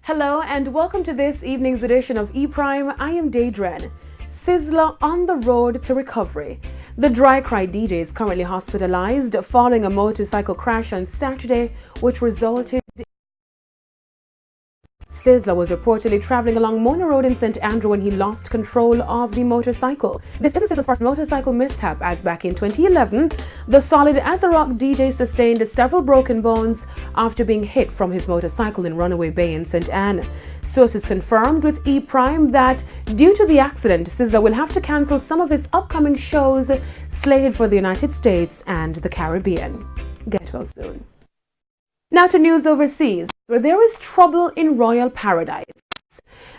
Hello and welcome to this evening's edition of E-Prime. I am Daedren. Sizzler on the road to recovery. The Dry Cry DJ is currently hospitalized following a motorcycle crash on Saturday, which resulted. Sizzler was reportedly traveling along Mona Road in St. Andrew when he lost control of the motorcycle. This isn't Sizzler's first motorcycle mishap, as back in 2011, the Solid as a Rock DJ sustained several broken bones after being hit from his motorcycle in Runaway Bay in St. Anne. Sources confirmed with E-Prime that due to the accident, Sizzler will have to cancel some of his upcoming shows slated for the United States and the Caribbean. Get well soon. Now to news overseas, where there is trouble in royal paradise.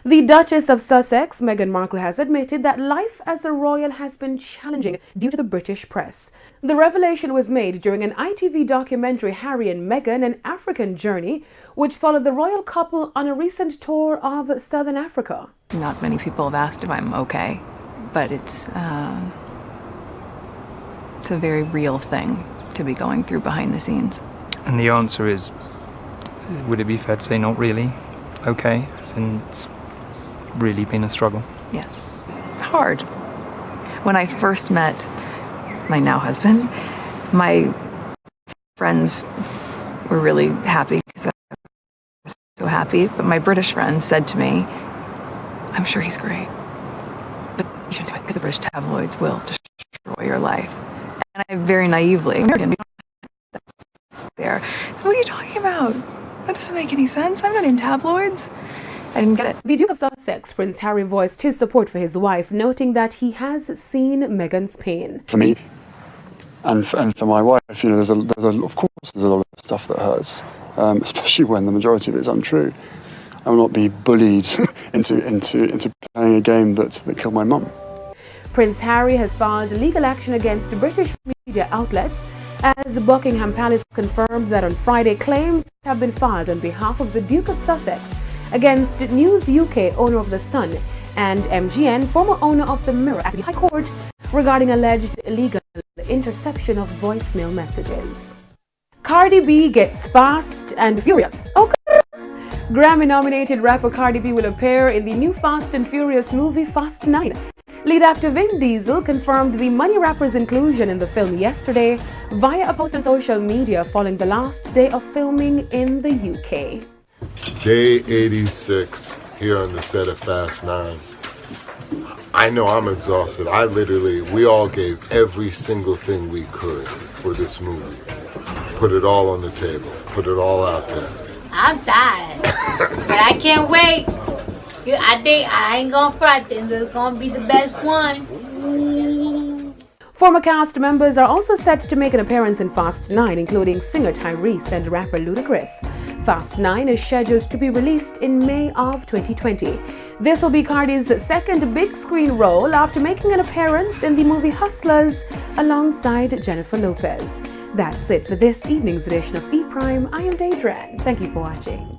The Duchess of Sussex, Meghan Markle, has admitted that life as a royal has been challenging due to the British press. The revelation was made during an ITV documentary, Harry and Meghan, An African Journey, which followed the royal couple on a recent tour of Southern Africa. Not many people have asked if I'm okay, but it's a very real thing to be going through behind the scenes. And the answer is, would it be fair to say not really okay, since it's really been a struggle? Yes. Hard. When I first met my now husband, my friends were really happy because I was so happy, but my British friends said to me, I'm sure he's great, but you shouldn't do it because the British tabloids will destroy your life. And I very naively, American, there. What are you talking about? That doesn't make any sense. I'm not in tabloids. I didn't get it. The Duke of Sussex, Prince Harry, voiced his support for his wife, noting that he has seen Meghan's pain. For me and for my wife, you know, there's a lot of stuff that hurts, especially when the majority of it is untrue. I will not be bullied into playing a game that killed my mum. Prince Harry has filed legal action against British media outlets as Buckingham Palace confirmed that on Friday claims have been filed on behalf of the Duke of Sussex against News UK, owner of The Sun, and MGN, former owner of The Mirror, at the High Court regarding alleged illegal interception of voicemail messages. Cardi B gets fast and furious. Okay. Grammy-nominated rapper Cardi B will appear in the new Fast and Furious movie Fast 9. Lead actor Vin Diesel confirmed the Money Rapper's inclusion in the film yesterday via a post on social media following the last day of filming in the UK. Day 86 here on the set of Fast 9. I know I'm exhausted. We all gave every single thing we could for this movie. Put it all on the table. Put it all out there. I'm tired, but I can't wait. I think I ain't gonna front. I think it's gonna be the best one. Former cast members are also set to make an appearance in Fast 9, including singer Tyrese and rapper Ludacris. Fast 9 is scheduled to be released in May of 2020. This will be Cardi's second big screen role after making an appearance in the movie Hustlers alongside Jennifer Lopez. That's it for this evening's edition of E-Prime. I am Daedren. Thank you for watching.